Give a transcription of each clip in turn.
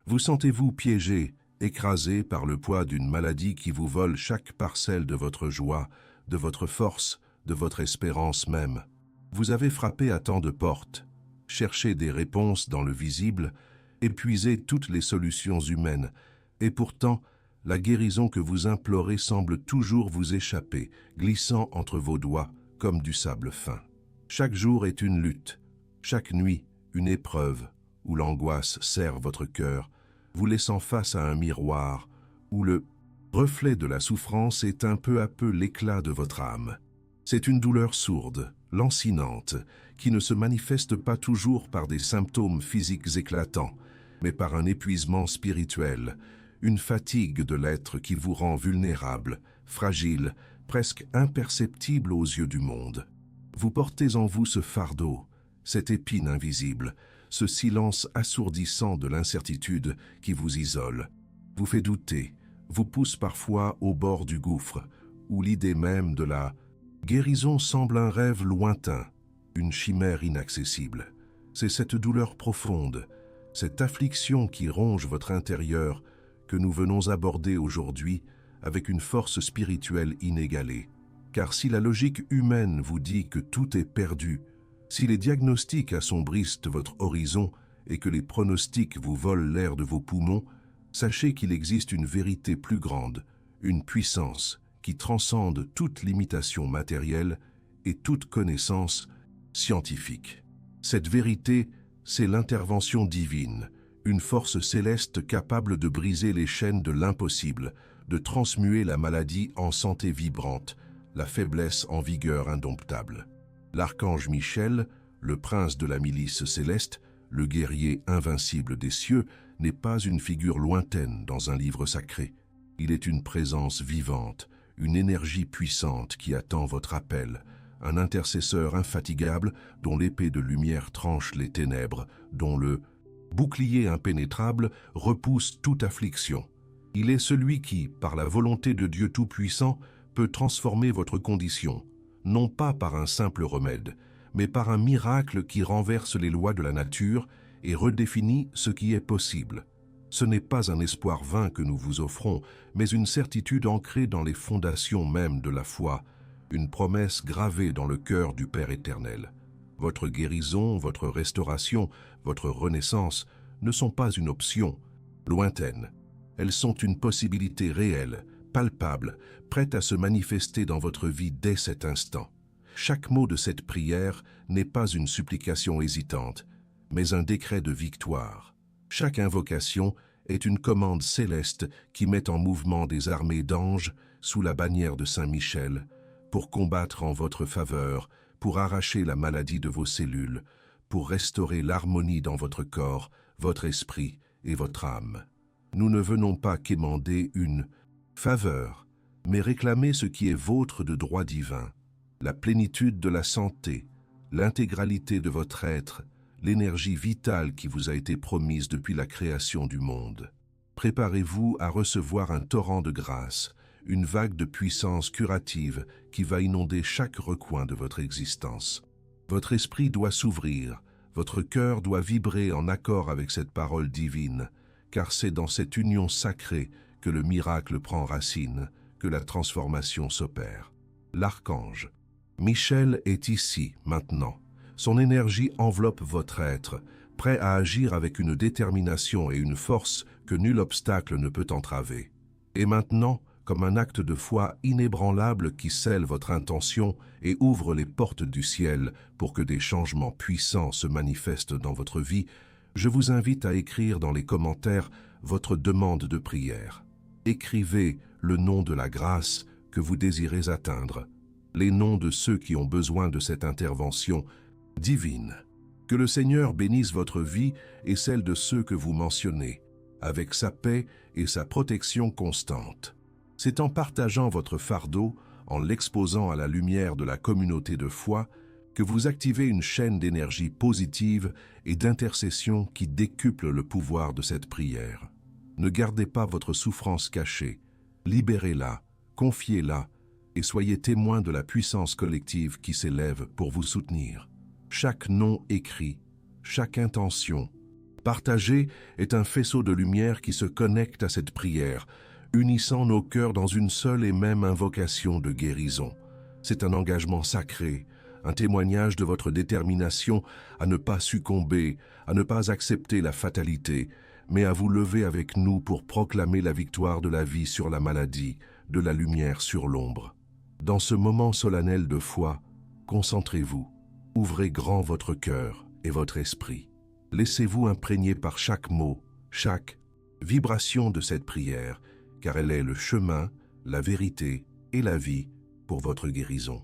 Vous sentez-vous piégé, écrasé par le poids d'une maladie qui vous vole chaque parcelle de votre joie, de votre force, de votre espérance même. Vous avez frappé à tant de portes, cherché des réponses dans le visible, épuisé toutes les solutions humaines, et pourtant, la guérison que vous implorez semble toujours vous échapper, glissant entre vos doigts comme du sable fin. Chaque jour est une lutte, chaque nuit une épreuve, où l'angoisse serre votre cœur, vous laissant face à un miroir, où le reflet de la souffrance éteint peu à peu l'éclat de votre âme. C'est une douleur sourde, lancinante, qui ne se manifeste pas toujours par des symptômes physiques éclatants, mais par un épuisement spirituel, une fatigue de l'être qui vous rend vulnérable, fragile, presque imperceptible aux yeux du monde. Vous portez en vous ce fardeau, cette épine invisible, ce silence assourdissant de l'incertitude qui vous isole, vous fait douter, vous pousse parfois au bord du gouffre, où l'idée même de la guérison semble un rêve lointain, une chimère inaccessible. C'est cette douleur profonde, cette affliction qui ronge votre intérieur que nous venons aborder aujourd'hui avec une force spirituelle inégalée. Car si la logique humaine vous dit que tout est perdu, si les diagnostics assombrissent votre horizon et que les pronostics vous volent l'air de vos poumons, sachez qu'il existe une vérité plus grande, une puissance qui transcende toute limitation matérielle et toute connaissance scientifique. Cette vérité, c'est l'intervention divine, une force céleste capable de briser les chaînes de l'impossible, de transmuer la maladie en santé vibrante, la faiblesse en vigueur indomptable. L'archange Michel, le prince de la milice céleste, le guerrier invincible des cieux, n'est pas une figure lointaine dans un livre sacré. Il est une présence vivante, une énergie puissante qui attend votre appel, un intercesseur infatigable dont l'épée de lumière tranche les ténèbres, dont le bouclier impénétrable repousse toute affliction. Il est celui qui, par la volonté de Dieu Tout-Puissant, peut transformer votre condition, non pas par un simple remède, mais par un miracle qui renverse les lois de la nature et redéfinit ce qui est possible. Ce n'est pas un espoir vain que nous vous offrons, mais une certitude ancrée dans les fondations mêmes de la foi, une promesse gravée dans le cœur du Père éternel. Votre guérison, votre restauration, votre renaissance ne sont pas une option lointaine. Elles sont une possibilité réelle, palpable, prête à se manifester dans votre vie dès cet instant. Chaque mot de cette prière n'est pas une supplication hésitante, mais un décret de victoire. Chaque invocation est une commande céleste qui met en mouvement des armées d'anges sous la bannière de Saint Michel pour combattre en votre faveur, pour arracher la maladie de vos cellules, pour restaurer l'harmonie dans votre corps, votre esprit et votre âme. Nous ne venons pas quémander une faveur, mais réclamer ce qui est vôtre de droit divin, la plénitude de la santé, l'intégralité de votre être, l'énergie vitale qui vous a été promise depuis la création du monde. Préparez-vous à recevoir un torrent de grâce, une vague de puissance curative qui va inonder chaque recoin de votre existence. Votre esprit doit s'ouvrir, votre cœur doit vibrer en accord avec cette parole divine, car c'est dans cette union sacrée que le miracle prend racine, que la transformation s'opère. L'archange Michel est ici, maintenant. Son énergie enveloppe votre être, prêt à agir avec une détermination et une force que nul obstacle ne peut entraver. Et maintenant, comme un acte de foi inébranlable qui scelle votre intention et ouvre les portes du ciel pour que des changements puissants se manifestent dans votre vie, je vous invite à écrire dans les commentaires votre demande de prière. Écrivez le nom de la grâce que vous désirez atteindre, les noms de ceux qui ont besoin de cette intervention divine. Que le Seigneur bénisse votre vie et celle de ceux que vous mentionnez, avec sa paix et sa protection constante. C'est en partageant votre fardeau, en l'exposant à la lumière de la communauté de foi, que vous activez une chaîne d'énergie positive et d'intercession qui décuple le pouvoir de cette prière. Ne gardez pas votre souffrance cachée, libérez-la, confiez-la et soyez témoins de la puissance collective qui s'élève pour vous soutenir. Chaque nom écrit, chaque intention, Partager est un faisceau de lumière qui se connecte à cette prière, unissant nos cœurs dans une seule et même invocation de guérison. C'est un engagement sacré, un témoignage de votre détermination à ne pas succomber, à ne pas accepter la fatalité, mais à vous lever avec nous pour proclamer la victoire de la vie sur la maladie, de la lumière sur l'ombre. Dans ce moment solennel de foi, concentrez-vous, ouvrez grand votre cœur et votre esprit. Laissez-vous imprégner par chaque mot, chaque vibration de cette prière, car elle est le chemin, la vérité et la vie pour votre guérison.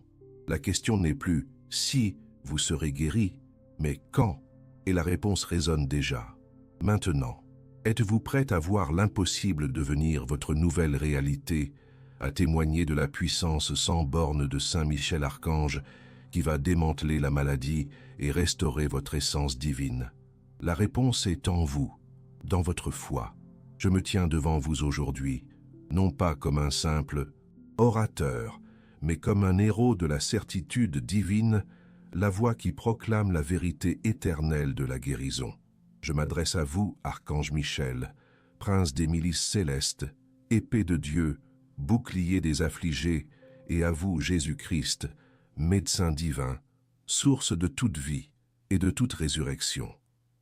La question n'est plus « si vous serez guéri », mais « quand ?» et la réponse résonne déjà. Maintenant, êtes-vous prête à voir l'impossible devenir votre nouvelle réalité, à témoigner de la puissance sans borne de Saint Michel Archange qui va démanteler la maladie et restaurer votre essence divine? La réponse est en vous, dans votre foi. Je me tiens devant vous aujourd'hui, non pas comme un simple orateur, mais comme un héros de la certitude divine, la voix qui proclame la vérité éternelle de la guérison. Je m'adresse à vous, Archange Michel, prince des milices célestes, épée de Dieu, bouclier des affligés, et à vous, Jésus-Christ, médecin divin, source de toute vie et de toute résurrection.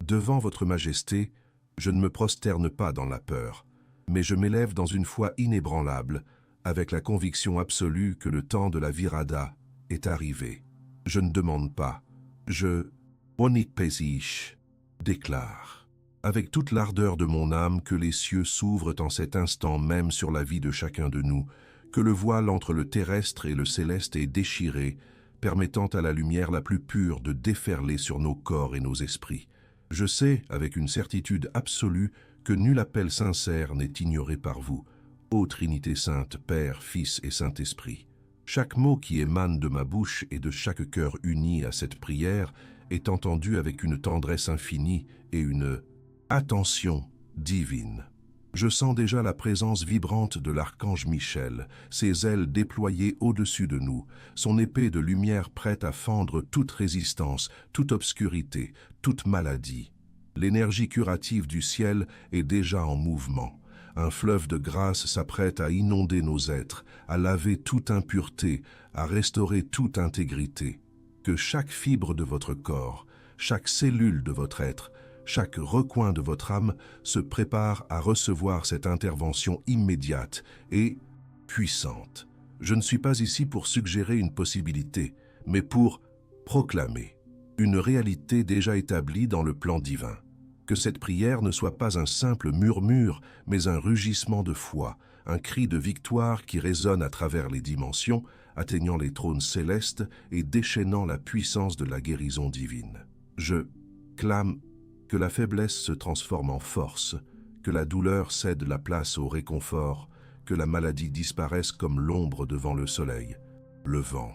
Devant votre majesté, je ne me prosterne pas dans la peur, mais je m'élève dans une foi inébranlable, avec la conviction absolue que le temps de la virada est arrivé. Je ne demande pas, je onikpesish, déclare, avec toute l'ardeur de mon âme, que les cieux s'ouvrent en cet instant même sur la vie de chacun de nous, que le voile entre le terrestre et le céleste est déchiré, permettant à la lumière la plus pure de déferler sur nos corps et nos esprits. Je sais, avec une certitude absolue, que nul appel sincère n'est ignoré par vous, ô Trinité Sainte, Père, Fils et Saint-Esprit. Chaque mot qui émane de ma bouche et de chaque cœur uni à cette prière est entendu avec une tendresse infinie et une attention divine. Je sens déjà la présence vibrante de l'archange Michel, ses ailes déployées au-dessus de nous, son épée de lumière prête à fendre toute résistance, toute obscurité, toute maladie. L'énergie curative du ciel est déjà en mouvement. Un fleuve de grâce s'apprête à inonder nos êtres, à laver toute impureté, à restaurer toute intégrité. Que chaque fibre de votre corps, chaque cellule de votre être, chaque recoin de votre âme se prépare à recevoir cette intervention immédiate et puissante. Je ne suis pas ici pour suggérer une possibilité, mais pour proclamer une réalité déjà établie dans le plan divin. Que cette prière ne soit pas un simple murmure, mais un rugissement de foi, un cri de victoire qui résonne à travers les dimensions, atteignant les trônes célestes et déchaînant la puissance de la guérison divine. Je clame que la faiblesse se transforme en force, que la douleur cède la place au réconfort, que la maladie disparaisse comme l'ombre devant le soleil, le vent.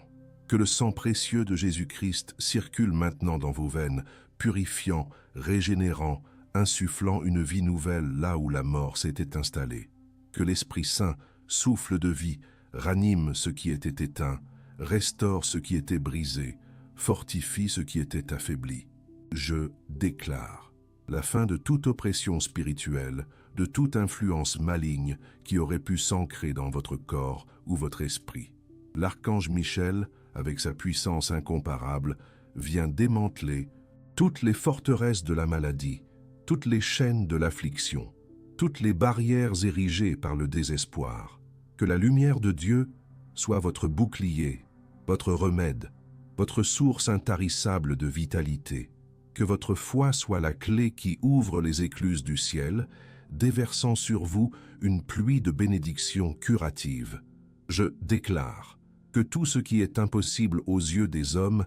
Que le sang précieux de Jésus-Christ circule maintenant dans vos veines, purifiant, régénérant, insufflant une vie nouvelle là où la mort s'était installée. Que l'Esprit Saint, souffle de vie, ranime ce qui était éteint, restaure ce qui était brisé, fortifie ce qui était affaibli. Je déclare la fin de toute oppression spirituelle, de toute influence maligne qui aurait pu s'ancrer dans votre corps ou votre esprit. L'archange Michel, avec sa puissance incomparable, vient démanteler toutes les forteresses de la maladie, toutes les chaînes de l'affliction, toutes les barrières érigées par le désespoir. Que la lumière de Dieu soit votre bouclier, votre remède, votre source intarissable de vitalité. Que votre foi soit la clé qui ouvre les écluses du ciel, déversant sur vous une pluie de bénédictions curatives. Je déclare que tout ce qui est impossible aux yeux des hommes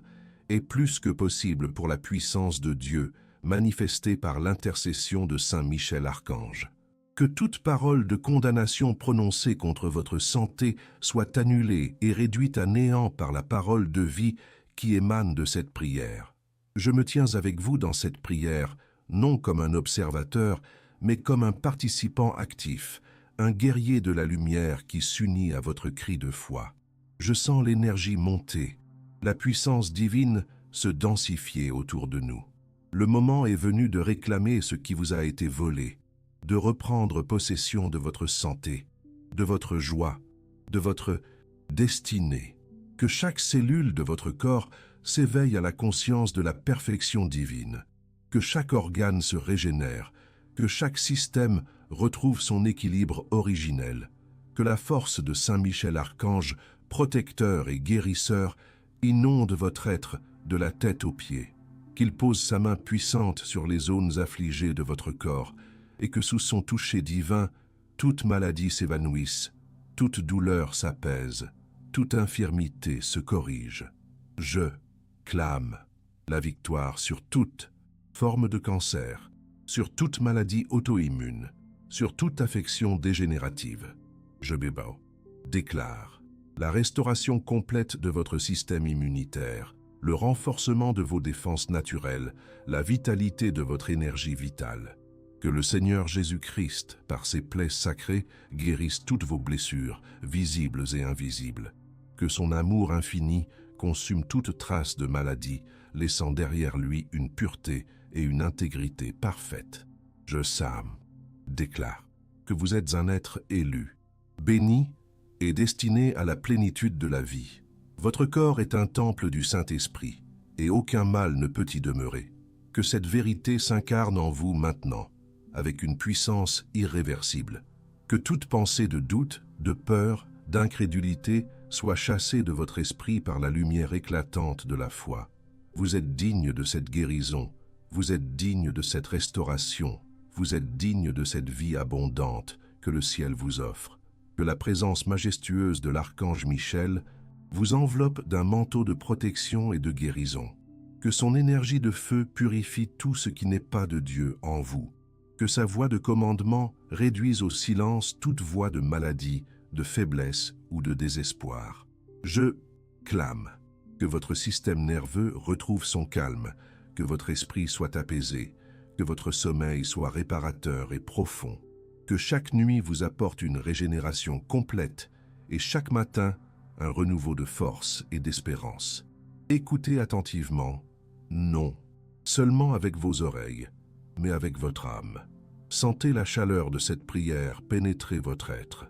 est plus que possible pour la puissance de Dieu, manifestée par l'intercession de Saint Michel Archange. Que toute parole de condamnation prononcée contre votre santé soit annulée et réduite à néant par la parole de vie qui émane de cette prière. Je me tiens avec vous dans cette prière, non comme un observateur, mais comme un participant actif, un guerrier de la lumière qui s'unit à votre cri de foi. Je sens l'énergie monter, la puissance divine se densifier autour de nous. Le moment est venu de réclamer ce qui vous a été volé, de reprendre possession de votre santé, de votre joie, de votre destinée. Que chaque cellule de votre corps s'éveille à la conscience de la perfection divine, que chaque organe se régénère, que chaque système retrouve son équilibre originel, que la force de Saint Michel Archange, protecteur et guérisseur, inonde votre être de la tête aux pieds, qu'il pose sa main puissante sur les zones affligées de votre corps et que sous son toucher divin, toute maladie s'évanouisse, toute douleur s'apaise, toute infirmité se corrige. Je clame la victoire sur toute forme de cancer, sur toute maladie auto-immune, sur toute affection dégénérative. Je déclare la restauration complète de votre système immunitaire, le renforcement de vos défenses naturelles, la vitalité de votre énergie vitale. Que le Seigneur Jésus-Christ, par ses plaies sacrées, guérisse toutes vos blessures, visibles et invisibles. Que son amour infini consume toute trace de maladie, laissant derrière lui une pureté et une intégrité parfaite. Je, Sam, déclare que vous êtes un être élu, béni et destiné à la plénitude de la vie. Votre corps est un temple du Saint-Esprit, et aucun mal ne peut y demeurer. Que cette vérité s'incarne en vous maintenant, avec une puissance irréversible. Que toute pensée de doute, de peur, d'incrédulité soit chassée de votre esprit par la lumière éclatante de la foi. Vous êtes digne de cette guérison, vous êtes digne de cette restauration, vous êtes digne de cette vie abondante que le ciel vous offre. Que la présence majestueuse de l'archange Michel vous enveloppe d'un manteau de protection et de guérison. Que son énergie de feu purifie tout ce qui n'est pas de Dieu en vous. Que sa voix de commandement réduise au silence toute voix de maladie, de faiblesse ou de désespoir. Je clame que votre système nerveux retrouve son calme, que votre esprit soit apaisé, que votre sommeil soit réparateur et profond, que chaque nuit vous apporte une régénération complète et chaque matin un renouveau de force et d'espérance. Écoutez attentivement, non seulement avec vos oreilles, mais avec votre âme. Sentez la chaleur de cette prière pénétrer votre être.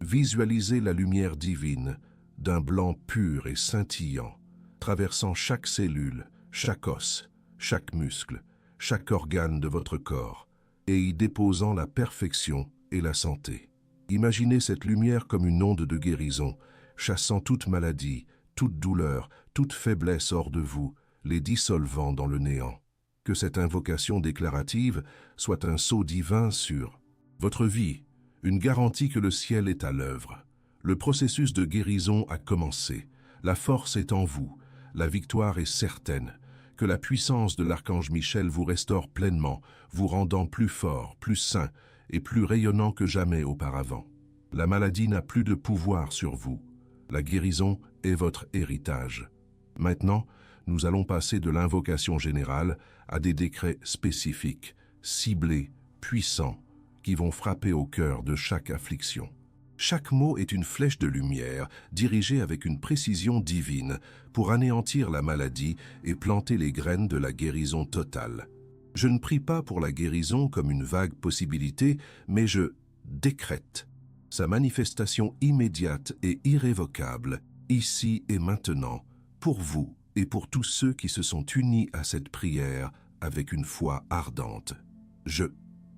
Visualisez la lumière divine d'un blanc pur et scintillant, traversant chaque cellule, chaque os, chaque muscle, chaque organe de votre corps, et y déposant la perfection et la santé. Imaginez cette lumière comme une onde de guérison, chassant toute maladie, toute douleur, toute faiblesse hors de vous, les dissolvant dans le néant. Que cette invocation déclarative soit un sceau divin sur votre vie, une garantie que le ciel est à l'œuvre. Le processus de guérison a commencé, la force est en vous, la victoire est certaine. Que la puissance de l'archange Michel vous restaure pleinement, vous rendant plus fort, plus sain et plus rayonnant que jamais auparavant. La maladie n'a plus de pouvoir sur vous. La guérison est votre héritage. Maintenant, nous allons passer de l'invocation générale à des décrets spécifiques, ciblés, puissants, qui vont frapper au cœur de chaque affliction. Chaque mot est une flèche de lumière dirigée avec une précision divine pour anéantir la maladie et planter les graines de la guérison totale. Je ne prie pas pour la guérison comme une vague possibilité, mais je décrète sa manifestation immédiate et irrévocable, ici et maintenant, pour vous et pour tous ceux qui se sont unis à cette prière avec une foi ardente. Je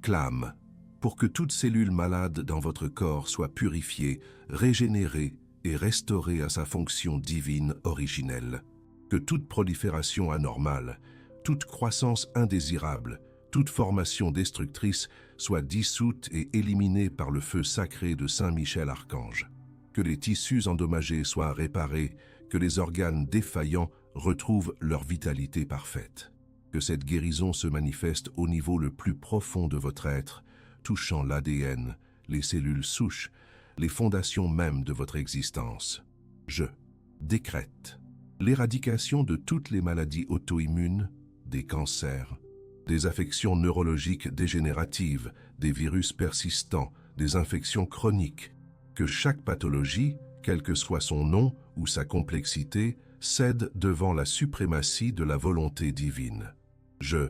clame pour que toute cellule malade dans votre corps soit purifiée, régénérée et restaurée à sa fonction divine originelle. Que toute prolifération anormale, toute croissance indésirable, toute formation destructrice soit dissoute et éliminée par le feu sacré de Saint Michel Archange. Que les tissus endommagés soient réparés, que les organes défaillants retrouvent leur vitalité parfaite. Que cette guérison se manifeste au niveau le plus profond de votre être, touchant l'ADN, les cellules souches, les fondations mêmes de votre existence. Je décrète l'éradication de toutes les maladies auto-immunes, des cancers, des affections neurologiques dégénératives, des virus persistants, des infections chroniques. Que chaque pathologie, quel que soit son nom ou sa complexité, cède devant la suprématie de la volonté divine. Je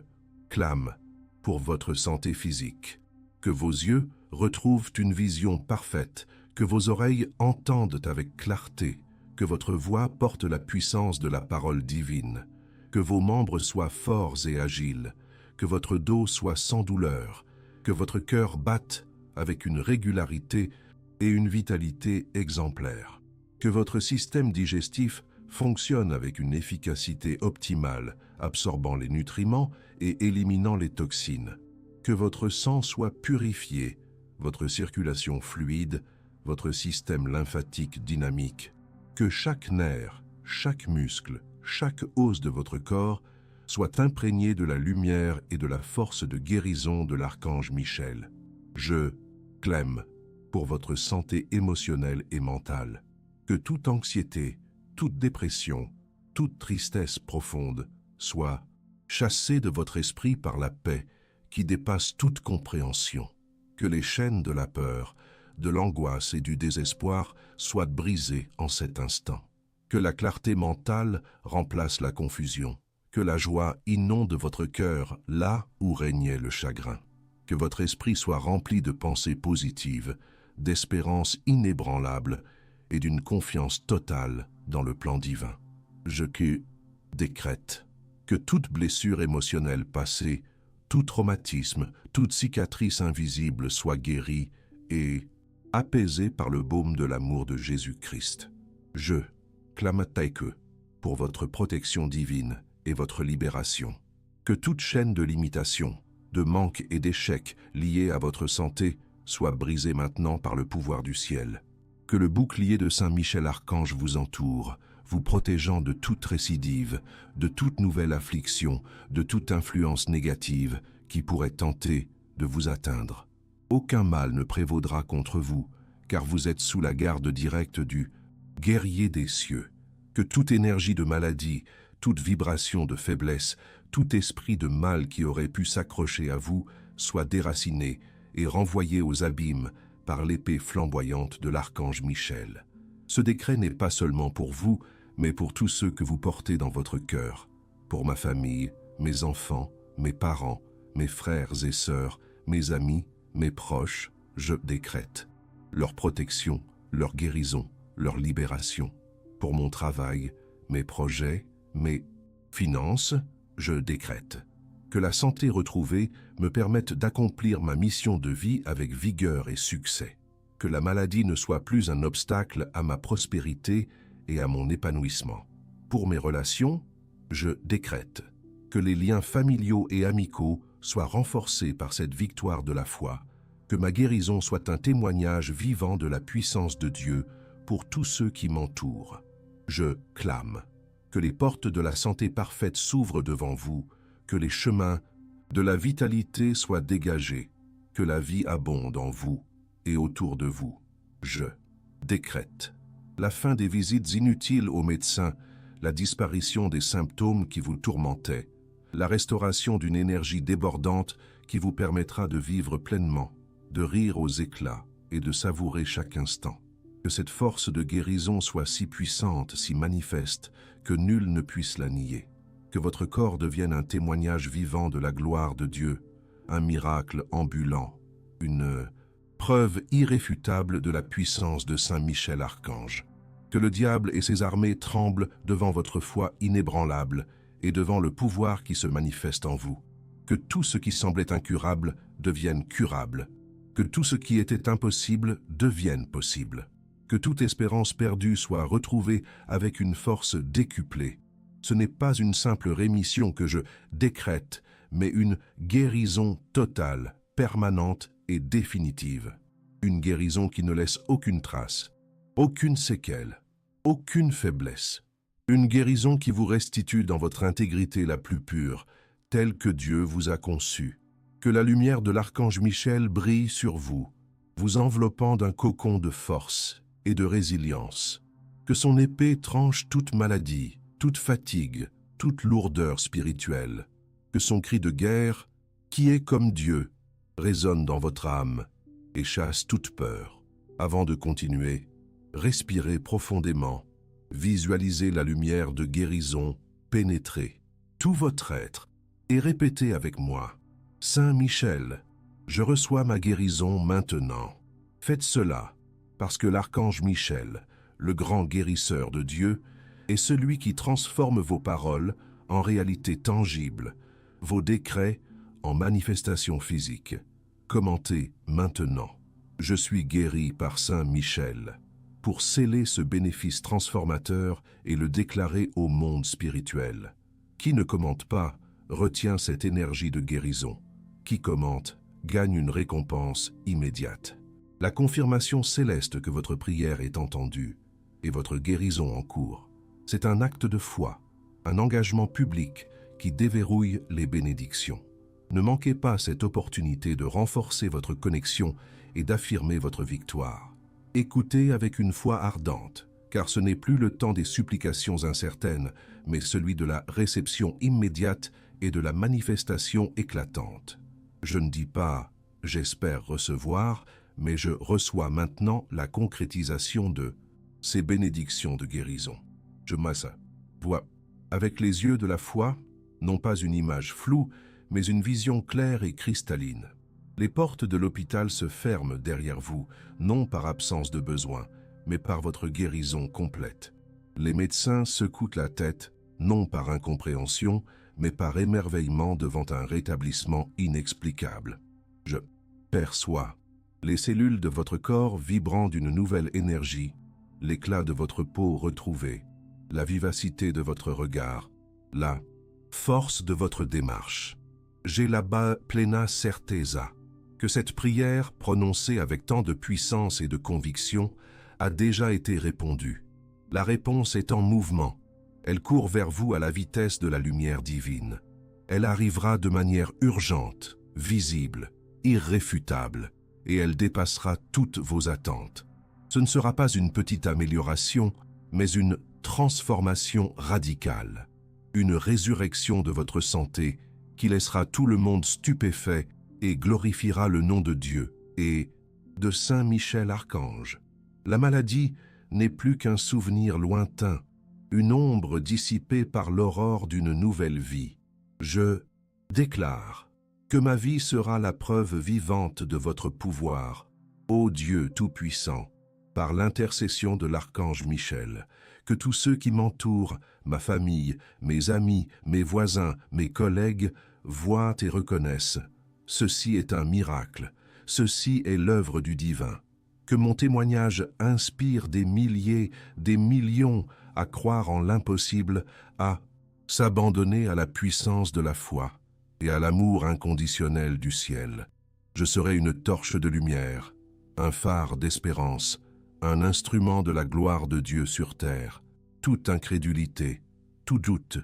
clame pour votre santé physique. Que vos yeux retrouvent une vision parfaite, que vos oreilles entendent avec clarté, que votre voix porte la puissance de la parole divine, que vos membres soient forts et agiles, que votre dos soit sans douleur, que votre cœur batte avec une régularité et une vitalité exemplaires, que votre système digestif fonctionne avec une efficacité optimale, absorbant les nutriments et éliminant les toxines, que votre sang soit purifié, votre circulation fluide, votre système lymphatique dynamique, que chaque nerf, chaque muscle, chaque os de votre corps soit imprégné de la lumière et de la force de guérison de l'archange Michel. Je clame pour votre santé émotionnelle et mentale, que toute anxiété, toute dépression, toute tristesse profonde soit chassée de votre esprit par la paix qui dépasse toute compréhension, que les chaînes de la peur, de l'angoisse et du désespoir soient brisées en cet instant, que la clarté mentale remplace la confusion, que la joie inonde votre cœur là où régnait le chagrin, que votre esprit soit rempli de pensées positives, d'espérance inébranlable et d'une confiance totale dans le plan divin. Je décrète que toute blessure émotionnelle passée, tout traumatisme, toute cicatrice invisible soit guérie et apaisée par le baume de l'amour de Jésus-Christ. Je clame pour votre protection divine et votre libération. Que toute chaîne de limitation, de manque et d'échec liés à votre santé soit brisée maintenant par le pouvoir du ciel. Que le bouclier de Saint Michel Archange vous entoure, vous protégeant de toute récidive, de toute nouvelle affliction, de toute influence négative qui pourrait tenter de vous atteindre. Aucun mal ne prévaudra contre vous, car vous êtes sous la garde directe du guerrier des cieux. Que toute énergie de maladie, toute vibration de faiblesse, tout esprit de mal qui aurait pu s'accrocher à vous soit déraciné et renvoyé aux abîmes par l'épée flamboyante de l'archange Michel. Ce décret n'est pas seulement pour vous, mais pour tous ceux que vous portez dans votre cœur, pour ma famille, mes enfants, mes parents, mes frères et sœurs, mes amis, mes proches, je décrète leur protection, leur guérison, leur libération. Pour mon travail, mes projets, mes finances, je décrète que la santé retrouvée me permette d'accomplir ma mission de vie avec vigueur et succès, que la maladie ne soit plus un obstacle à ma prospérité et à mon épanouissement. Pour mes relations, je décrète que les liens familiaux et amicaux soient renforcés par cette victoire de la foi, que ma guérison soit un témoignage vivant de la puissance de Dieu pour tous ceux qui m'entourent. Je clame que les portes de la santé parfaite s'ouvrent devant vous, que les chemins de la vitalité soient dégagés, que la vie abonde en vous et autour de vous. Je décrète la fin des visites inutiles aux médecins, la disparition des symptômes qui vous tourmentaient, la restauration d'une énergie débordante qui vous permettra de vivre pleinement, de rire aux éclats et de savourer chaque instant. Que cette force de guérison soit si puissante, si manifeste, que nul ne puisse la nier. Que votre corps devienne un témoignage vivant de la gloire de Dieu, un miracle ambulant, une preuve irréfutable de la puissance de Saint Michel Archange. Que le diable et ses armées tremblent devant votre foi inébranlable et devant le pouvoir qui se manifeste en vous. Que tout ce qui semblait incurable devienne curable. Que tout ce qui était impossible devienne possible. Que toute espérance perdue soit retrouvée avec une force décuplée. Ce n'est pas une simple rémission que je décrète, mais une guérison totale, permanente et définitive. Une guérison qui ne laisse aucune trace, aucune séquelle, aucune faiblesse. Une guérison qui vous restitue dans votre intégrité la plus pure, telle que Dieu vous a conçue. Que la lumière de l'archange Michel brille sur vous, vous enveloppant d'un cocon de force et de résilience. Que son épée tranche toute maladie, toute fatigue, toute lourdeur spirituelle. Que son cri de guerre, qui est comme Dieu, résonne dans votre âme et chasse toute peur. Avant de continuer, respirez profondément, visualisez la lumière de guérison pénétrer tout votre être et répétez avec moi. Saint Michel, je reçois ma guérison maintenant. Faites cela, parce que l'archange Michel, le grand guérisseur de Dieu, est celui qui transforme vos paroles en réalité tangible, vos décrets en manifestations physiques. Commentez maintenant. Je suis guéri par Saint Michel, pour sceller ce bénéfice transformateur et le déclarer au monde spirituel. Qui ne commente pas retient cette énergie de guérison. Qui commente gagne une récompense immédiate. La confirmation céleste que votre prière est entendue et votre guérison en cours, c'est un acte de foi, un engagement public qui déverrouille les bénédictions. Ne manquez pas cette opportunité de renforcer votre connexion et d'affirmer votre victoire. Écoutez avec une foi ardente, car ce n'est plus le temps des supplications incertaines, mais celui de la réception immédiate et de la manifestation éclatante. Je ne dis pas « j'espère recevoir », mais je reçois maintenant la concrétisation de ces bénédictions de guérison. Je vois avec les yeux de la foi, non pas une image floue, mais une vision claire et cristalline. Les portes de l'hôpital se ferment derrière vous, non par absence de besoin, mais par votre guérison complète. Les médecins secouent la tête, non par incompréhension, mais par émerveillement devant un rétablissement inexplicable. Je perçois les cellules de votre corps vibrant d'une nouvelle énergie, l'éclat de votre peau retrouvé, la vivacité de votre regard, la force de votre démarche. J'ai là-bas plena certeza que cette prière, prononcée avec tant de puissance et de conviction, a déjà été répondue. La réponse est en mouvement. Elle court vers vous à la vitesse de la lumière divine. Elle arrivera de manière urgente, visible, irréfutable, et elle dépassera toutes vos attentes. Ce ne sera pas une petite amélioration, mais une transformation radicale, une résurrection de votre santé qui laissera tout le monde stupéfait et glorifiera le nom de Dieu et de Saint Michel Archange. La maladie n'est plus qu'un souvenir lointain, une ombre dissipée par l'aurore d'une nouvelle vie. Je déclare que ma vie sera la preuve vivante de votre pouvoir, ô Dieu Tout-Puissant, par l'intercession de l'archange Michel, que tous ceux qui m'entourent, ma famille, mes amis, mes voisins, mes collègues, voient et reconnaissent. Ceci est un miracle, ceci est l'œuvre du divin. Que mon témoignage inspire des milliers, des millions à croire en l'impossible, à s'abandonner à la puissance de la foi et à l'amour inconditionnel du ciel. Je serai une torche de lumière, un phare d'espérance, un instrument de la gloire de Dieu sur terre. Toute incrédulité, tout doute,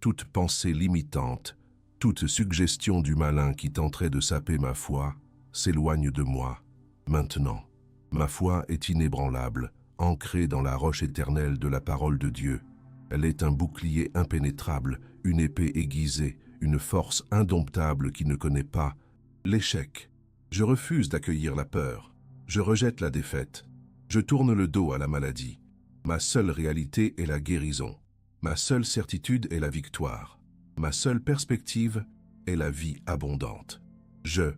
toute pensée limitante, toute suggestion du malin qui tenterait de saper ma foi, s'éloigne de moi. Maintenant, ma foi est inébranlable, ancrée dans la roche éternelle de la parole de Dieu. Elle est un bouclier impénétrable, une épée aiguisée, une force indomptable qui ne connaît pas l'échec. Je refuse d'accueillir la peur. Je rejette la défaite. Je tourne le dos à la maladie. Ma seule réalité est la guérison. Ma seule certitude est la victoire. Ma seule perspective est la vie abondante. Je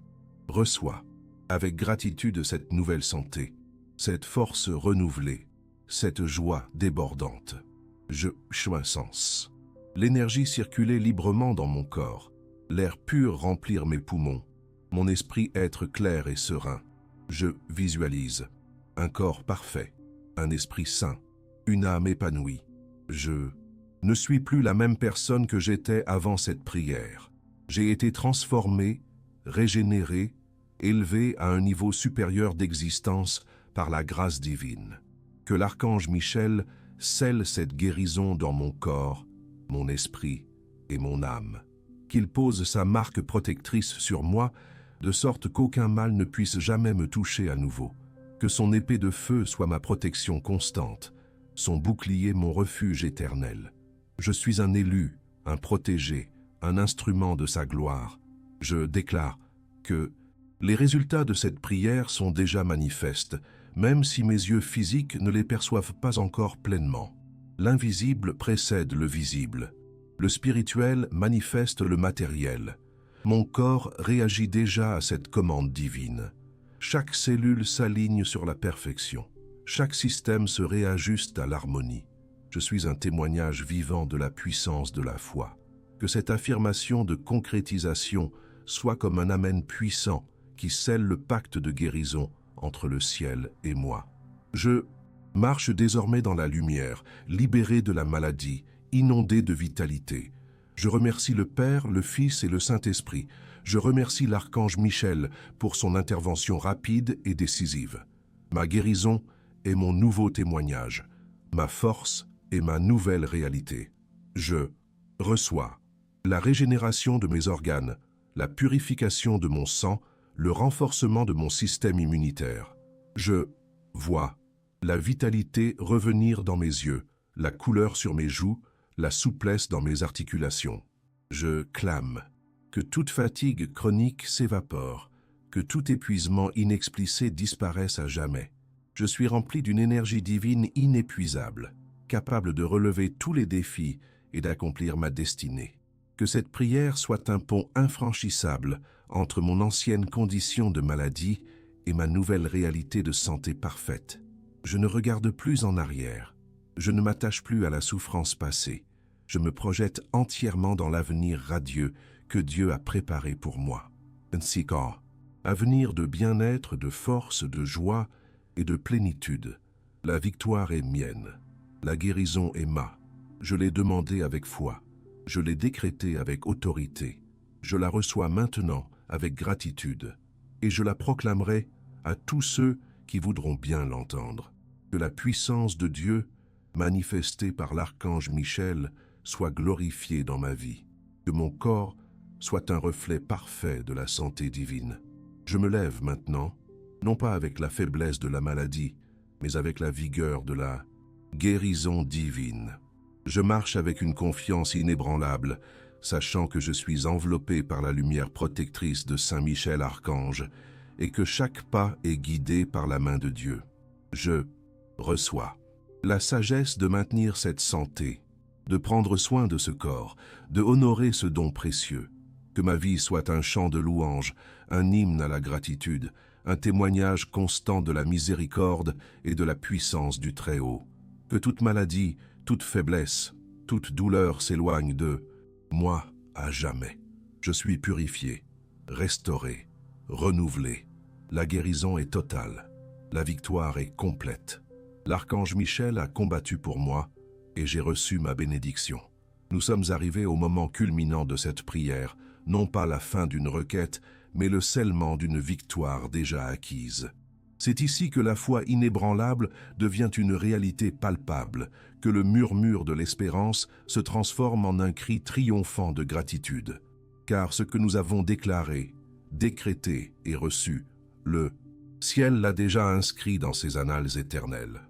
reçois avec gratitude cette nouvelle santé, cette force renouvelée, cette joie débordante. Je sens l'énergie circuler librement dans mon corps, l'air pur remplir mes poumons, mon esprit être clair et serein. Je visualise un corps parfait, un esprit sain, une âme épanouie. Je ne suis plus la même personne que j'étais avant cette prière. J'ai été transformé, régénéré, élevé à un niveau supérieur d'existence par la grâce divine. Que l'archange Michel scelle cette guérison dans mon corps, mon esprit et mon âme. Qu'il pose sa marque protectrice sur moi, de sorte qu'aucun mal ne puisse jamais me toucher à nouveau. Que son épée de feu soit ma protection constante, son bouclier mon refuge éternel. Je suis un élu, un protégé, un instrument de sa gloire. Je déclare que les résultats de cette prière sont déjà manifestes, même si mes yeux physiques ne les perçoivent pas encore pleinement. L'invisible précède le visible. Le spirituel manifeste le matériel. Mon corps réagit déjà à cette commande divine. Chaque cellule s'aligne sur la perfection. Chaque système se réajuste à l'harmonie. Je suis un témoignage vivant de la puissance de la foi. Que cette affirmation de concrétisation soit comme un amen puissant qui scelle le pacte de guérison entre le ciel et moi. Je marche désormais dans la lumière, libéré de la maladie, inondé de vitalité. Je remercie le Père, le Fils et le Saint-Esprit. Je remercie l'archange Michel pour son intervention rapide et décisive. Ma guérison est mon nouveau témoignage, ma force est ma nouvelle réalité. Je reçois la régénération de mes organes, la purification de mon sang, le renforcement de mon système immunitaire. Je vois la vitalité revenir dans mes yeux, la couleur sur mes joues, la souplesse dans mes articulations. Je clame que toute fatigue chronique s'évapore, que tout épuisement inexplicé disparaisse à jamais. Je suis rempli d'une énergie divine inépuisable, capable de relever tous les défis et d'accomplir ma destinée. Que cette prière soit un pont infranchissable entre mon ancienne condition de maladie et ma nouvelle réalité de santé parfaite. Je ne regarde plus en arrière. Je ne m'attache plus à la souffrance passée. Je me projette entièrement dans l'avenir radieux que Dieu a préparé pour moi. Ainsi qu'un avenir de bien-être, de force, de joie et de plénitude. La victoire est mienne. La guérison est ma. Je l'ai demandée avec foi. Je l'ai décrétée avec autorité. Je la reçois maintenant avec gratitude. Et je la proclamerai à tous ceux qui voudront bien l'entendre. Que la puissance de Dieu, manifestée par l'archange Michel, soit glorifiée dans ma vie. Que mon corps soit un reflet parfait de la santé divine. Je me lève maintenant, non pas avec la faiblesse de la maladie, mais avec la vigueur de la guérison divine. Je marche avec une confiance inébranlable, sachant que je suis enveloppé par la lumière protectrice de Saint Michel Archange et que chaque pas est guidé par la main de Dieu. Je reçois la sagesse de maintenir cette santé, de prendre soin de ce corps, de honorer ce don précieux. Que ma vie soit un chant de louange, un hymne à la gratitude, un témoignage constant de la miséricorde et de la puissance du Très-Haut. Que toute maladie, toute faiblesse, toute douleur s'éloigne de moi à jamais. Je suis purifié, restauré, renouvelé. La guérison est totale. La victoire est complète. L'archange Michel a combattu pour moi et j'ai reçu ma bénédiction. Nous sommes arrivés au moment culminant de cette prière, non pas la fin d'une requête, mais le scellement d'une victoire déjà acquise. C'est ici que la foi inébranlable devient une réalité palpable, que le murmure de l'espérance se transforme en un cri triomphant de gratitude. Car ce que nous avons déclaré, décrété et reçu, le ciel l'a déjà inscrit dans ses annales éternelles.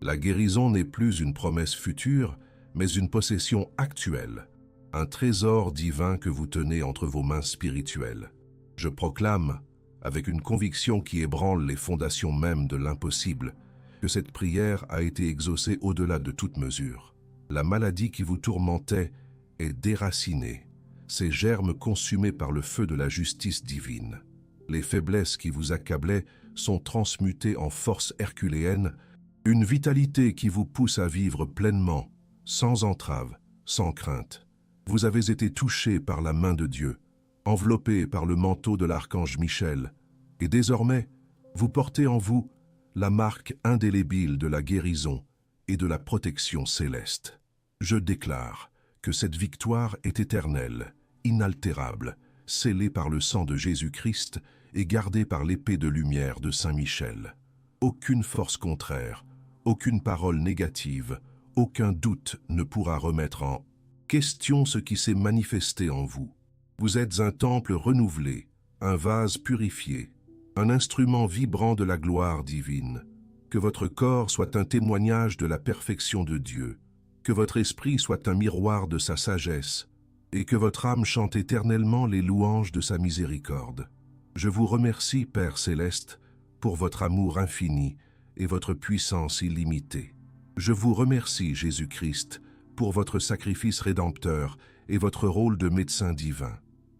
La guérison n'est plus une promesse future, mais une possession actuelle, un trésor divin que vous tenez entre vos mains spirituelles. Je proclame, avec une conviction qui ébranle les fondations mêmes de l'impossible, que cette prière a été exaucée au-delà de toute mesure. La maladie qui vous tourmentait est déracinée, ses germes consumés par le feu de la justice divine. Les faiblesses qui vous accablaient sont transmutées en force herculéenne, une vitalité qui vous pousse à vivre pleinement, sans entrave, sans crainte. Vous avez été touché par la main de Dieu, enveloppé par le manteau de l'archange Michel, et désormais, vous portez en vous la marque indélébile de la guérison et de la protection céleste. Je déclare que cette victoire est éternelle, inaltérable, scellée par le sang de Jésus-Christ et gardée par l'épée de lumière de Saint Michel. Aucune force contraire, aucune parole négative, aucun doute ne pourra remettre en question ce qui s'est manifesté en vous. Vous êtes un temple renouvelé, un vase purifié, un instrument vibrant de la gloire divine. Que votre corps soit un témoignage de la perfection de Dieu, que votre esprit soit un miroir de sa sagesse, et que votre âme chante éternellement les louanges de sa miséricorde. Je vous remercie, Père céleste, pour votre amour infini et votre puissance illimitée. Je vous remercie, Jésus-Christ, pour votre sacrifice rédempteur et votre rôle de médecin divin.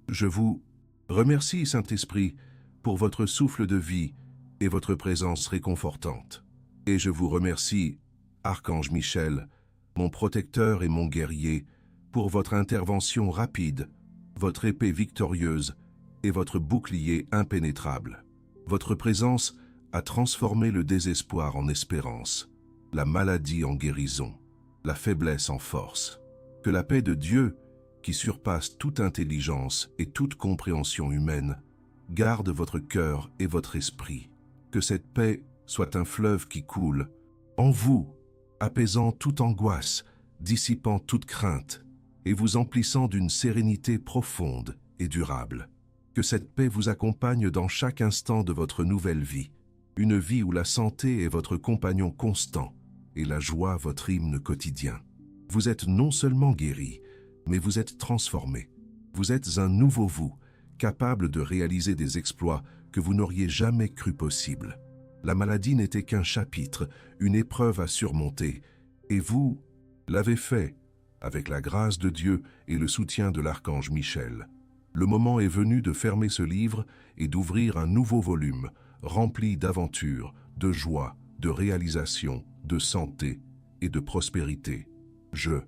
Je vous remercie, Saint-Esprit, pour votre souffle de vie et votre présence réconfortante. Et je vous remercie, Archange Michel, mon protecteur et mon guerrier, pour votre intervention rapide, votre épée victorieuse et votre bouclier impénétrable. Votre présence a transformé le désespoir en espérance, la maladie en guérison, la faiblesse en force. Que la paix de Dieu, qui surpasse toute intelligence et toute compréhension humaine, garde votre cœur et votre esprit. Que cette paix soit un fleuve qui coule en vous, apaisant toute angoisse, dissipant toute crainte et vous emplissant d'une sérénité profonde et durable. Que cette paix vous accompagne dans chaque instant de votre nouvelle vie, une vie où la santé est votre compagnon constant et la joie votre hymne quotidien. Vous êtes non seulement guéri, mais vous êtes transformé. Vous êtes un nouveau vous, capable de réaliser des exploits que vous n'auriez jamais cru possibles. La maladie n'était qu'un chapitre, une épreuve à surmonter, et vous l'avez fait, avec la grâce de Dieu et le soutien de l'archange Michel. Le moment est venu de fermer ce livre et d'ouvrir un nouveau volume, rempli d'aventures, de joie, de réalisation, de santé et de prospérité. Je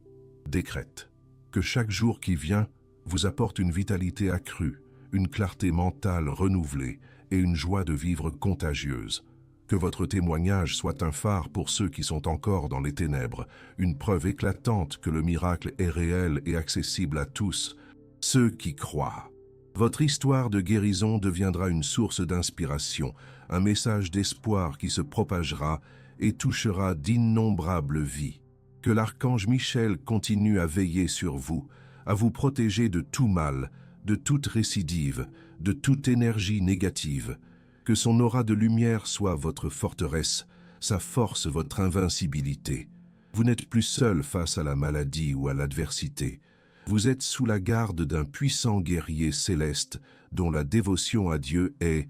décrète que chaque jour qui vient vous apporte une vitalité accrue, une clarté mentale renouvelée et une joie de vivre contagieuse. Que votre témoignage soit un phare pour ceux qui sont encore dans les ténèbres, une preuve éclatante que le miracle est réel et accessible à tous, ceux qui croient. Votre histoire de guérison deviendra une source d'inspiration, un message d'espoir qui se propagera et touchera d'innombrables vies. Que l'archange Michel continue à veiller sur vous, à vous protéger de tout mal, de toute récidive, de toute énergie négative. Que son aura de lumière soit votre forteresse, sa force votre invincibilité. Vous n'êtes plus seul face à la maladie ou à l'adversité. Vous êtes sous la garde d'un puissant guerrier céleste dont la dévotion à Dieu est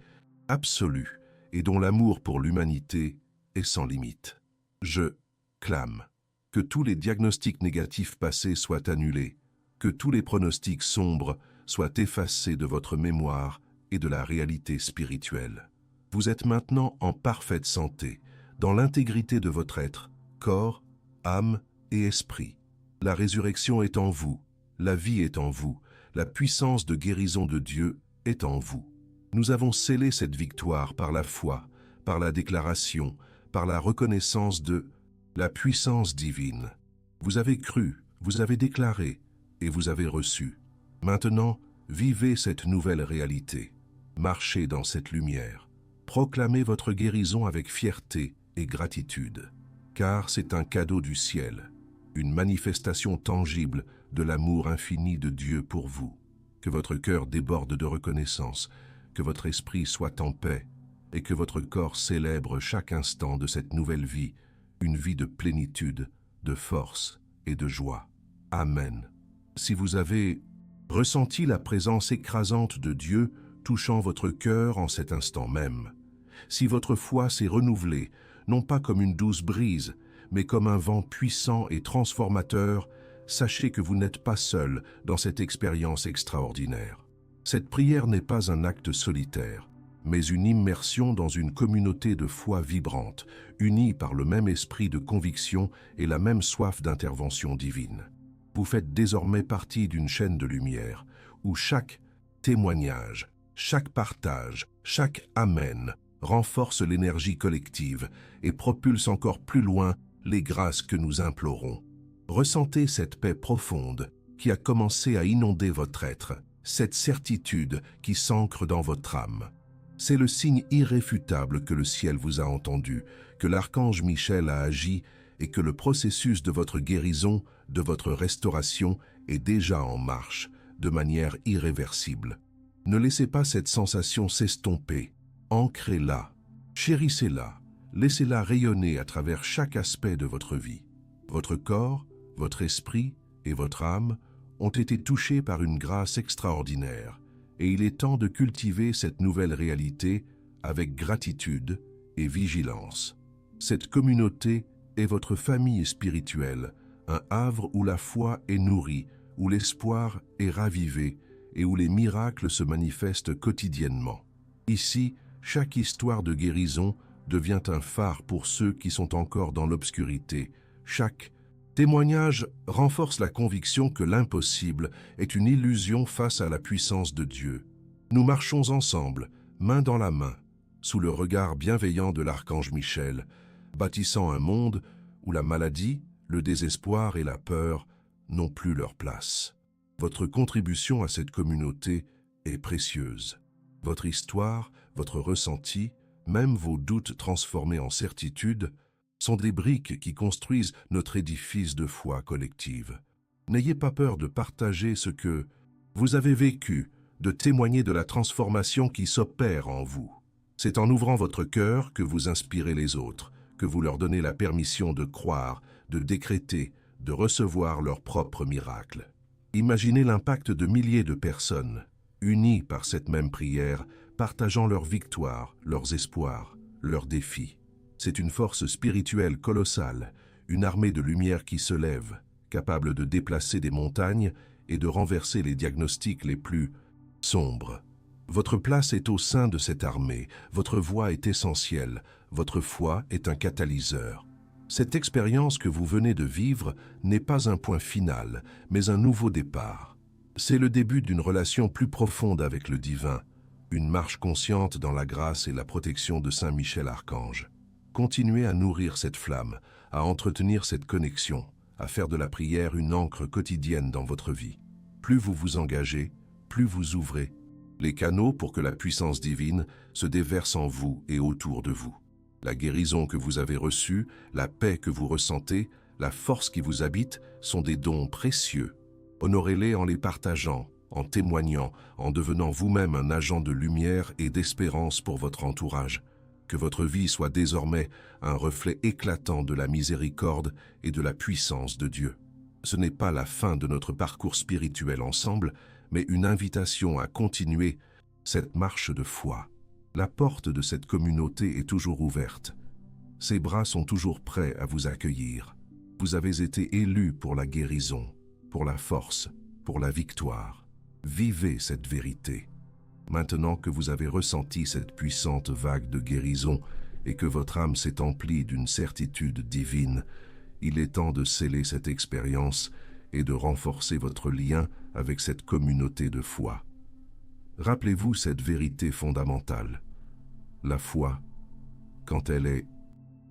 absolue et dont l'amour pour l'humanité est sans limite. Je clame que tous les diagnostics négatifs passés soient annulés, que tous les pronostics sombres soient effacés de votre mémoire et de la réalité spirituelle. Vous êtes maintenant en parfaite santé, dans l'intégrité de votre être, corps, âme et esprit. La résurrection est en vous, la vie est en vous, la puissance de guérison de Dieu est en vous. Nous avons scellé cette victoire par la foi, par la déclaration, par la reconnaissance de la puissance divine. Vous avez cru, vous avez déclaré et vous avez reçu. Maintenant, vivez cette nouvelle réalité. Marchez dans cette lumière. Proclamez votre guérison avec fierté et gratitude, car c'est un cadeau du ciel, une manifestation tangible de l'amour infini de Dieu pour vous. Que votre cœur déborde de reconnaissance, que votre esprit soit en paix et que votre corps célèbre chaque instant de cette nouvelle vie, une vie de plénitude, de force et de joie. Amen. Si vous avez ressenti la présence écrasante de Dieu touchant votre cœur en cet instant même, si votre foi s'est renouvelée, non pas comme une douce brise, mais comme un vent puissant et transformateur, sachez que vous n'êtes pas seul dans cette expérience extraordinaire. Cette prière n'est pas un acte solitaire, mais une immersion dans une communauté de foi vibrante, unie par le même esprit de conviction et la même soif d'intervention divine. Vous faites désormais partie d'une chaîne de lumière, où chaque témoignage, chaque partage, chaque amen renforce l'énergie collective et propulse encore plus loin les grâces que nous implorons. Ressentez cette paix profonde qui a commencé à inonder votre être, cette certitude qui s'ancre dans votre âme. C'est le signe irréfutable que le ciel vous a entendu, que l'archange Michel a agi et que le processus de votre guérison, de votre restauration est déjà en marche, de manière irréversible. Ne laissez pas cette sensation s'estomper, ancrez-la, chérissez-la, laissez-la rayonner à travers chaque aspect de votre vie. Votre corps, votre esprit et votre âme ont été touchés par une grâce extraordinaire, et il est temps de cultiver cette nouvelle réalité avec gratitude et vigilance. Cette communauté est votre famille spirituelle, un havre où la foi est nourrie, où l'espoir est ravivé et où les miracles se manifestent quotidiennement. Ici, chaque histoire de guérison devient un phare pour ceux qui sont encore dans l'obscurité. Chaque témoignage renforce la conviction que l'impossible est une illusion face à la puissance de Dieu. Nous marchons ensemble, main dans la main, sous le regard bienveillant de l'archange Michel, bâtissant un monde où la maladie, le désespoir et la peur n'ont plus leur place. Votre contribution à cette communauté est précieuse. Votre histoire, votre ressenti, même vos doutes transformés en certitude, sont des briques qui construisent notre édifice de foi collective. N'ayez pas peur de partager ce que vous avez vécu, de témoigner de la transformation qui s'opère en vous. C'est en ouvrant votre cœur que vous inspirez les autres, que vous leur donnez la permission de croire, de décréter, de recevoir leur propre miracle. Imaginez l'impact de milliers de personnes, unies par cette même prière, partageant leurs victoires, leurs espoirs, leurs défis. C'est une force spirituelle colossale, une armée de lumière qui se lève, capable de déplacer des montagnes et de renverser les diagnostics les plus sombres. Votre place est au sein de cette armée, votre voix est essentielle, votre foi est un catalyseur. Cette expérience que vous venez de vivre n'est pas un point final, mais un nouveau départ. C'est le début d'une relation plus profonde avec le divin, une marche consciente dans la grâce et la protection de Saint Michel Archange. Continuez à nourrir cette flamme, à entretenir cette connexion, à faire de la prière une ancre quotidienne dans votre vie. Plus vous vous engagez, plus vous ouvrez les canaux pour que la puissance divine se déverse en vous et autour de vous. La guérison que vous avez reçue, la paix que vous ressentez, la force qui vous habite sont des dons précieux. Honorez-les en les partageant, en témoignant, en devenant vous-même un agent de lumière et d'espérance pour votre entourage. Que votre vie soit désormais un reflet éclatant de la miséricorde et de la puissance de Dieu. Ce n'est pas la fin de notre parcours spirituel ensemble, mais une invitation à continuer cette marche de foi. La porte de cette communauté est toujours ouverte. Ses bras sont toujours prêts à vous accueillir. Vous avez été élus pour la guérison, pour la force, pour la victoire. Vivez cette vérité. Maintenant que vous avez ressenti cette puissante vague de guérison et que votre âme s'est emplie d'une certitude divine, il est temps de sceller cette expérience et de renforcer votre lien avec cette communauté de foi. Rappelez-vous cette vérité fondamentale. La foi, quand elle est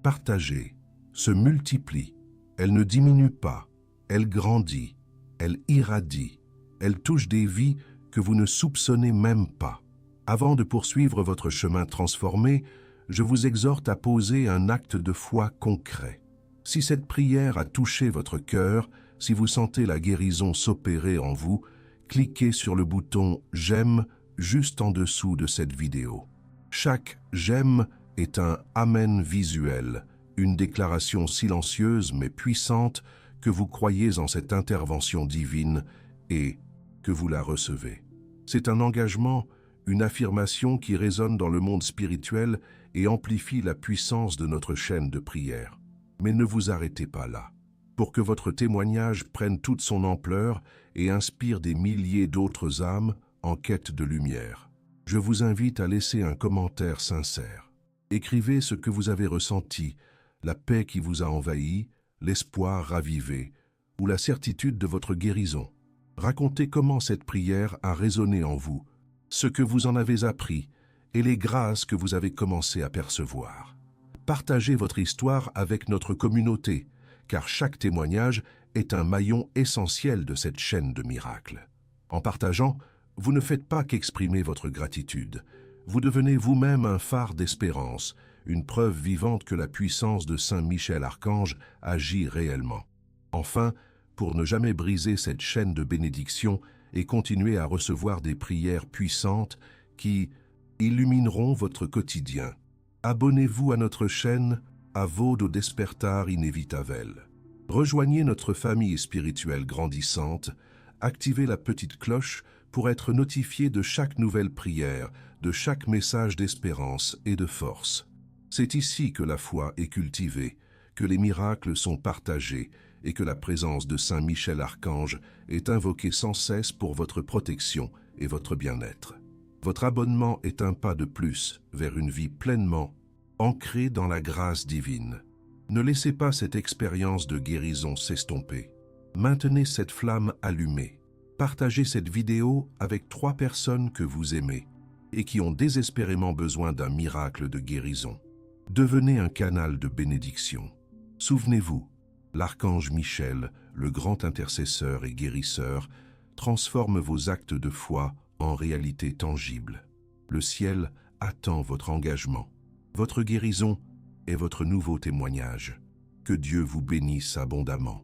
partagée, se multiplie. Elle ne diminue pas, elle grandit, elle irradie, elle touche des vies que vous ne soupçonnez même pas. Avant de poursuivre votre chemin transformé, je vous exhorte à poser un acte de foi concret. Si cette prière a touché votre cœur, si vous sentez la guérison s'opérer en vous, cliquez sur le bouton « J'aime » juste en dessous de cette vidéo. Chaque « J'aime » est un « Amen » visuel, une déclaration silencieuse mais puissante que vous croyez en cette intervention divine et que vous la recevez. C'est un engagement, une affirmation qui résonne dans le monde spirituel et amplifie la puissance de notre chaîne de prière. Mais ne vous arrêtez pas là. Pour que votre témoignage prenne toute son ampleur et inspire des milliers d'autres âmes en quête de lumière, je vous invite à laisser un commentaire sincère. Écrivez ce que vous avez ressenti, la paix qui vous a envahi, l'espoir ravivé ou la certitude de votre guérison. Racontez comment cette prière a résonné en vous, ce que vous en avez appris et les grâces que vous avez commencé à percevoir. Partagez votre histoire avec notre communauté, car chaque témoignage est un maillon essentiel de cette chaîne de miracles. En partageant, vous ne faites pas qu'exprimer votre gratitude. Vous devenez vous-même un phare d'espérance, une preuve vivante que la puissance de Saint Michel Archange agit réellement. Enfin, pour ne jamais briser cette chaîne de bénédiction et continuer à recevoir des prières puissantes qui illumineront votre quotidien, abonnez-vous à notre chaîne à Vodo Despertar Inevitavel. Rejoignez notre famille spirituelle grandissante, activez la petite cloche pour être notifié de chaque nouvelle prière, de chaque message d'espérance et de force. C'est ici que la foi est cultivée, que les miracles sont partagés et que la présence de Saint Michel Archange est invoquée sans cesse pour votre protection et votre bien-être. Votre abonnement est un pas de plus vers une vie pleinement ancrée dans la grâce divine. Ne laissez pas cette expérience de guérison s'estomper. Maintenez cette flamme allumée. Partagez cette vidéo avec 3 personnes que vous aimez et qui ont désespérément besoin d'un miracle de guérison. Devenez un canal de bénédiction. Souvenez-vous, l'archange Michel, le grand intercesseur et guérisseur, transforme vos actes de foi en réalité tangible. Le ciel attend votre engagement. Votre guérison est votre nouveau témoignage. Que Dieu vous bénisse abondamment.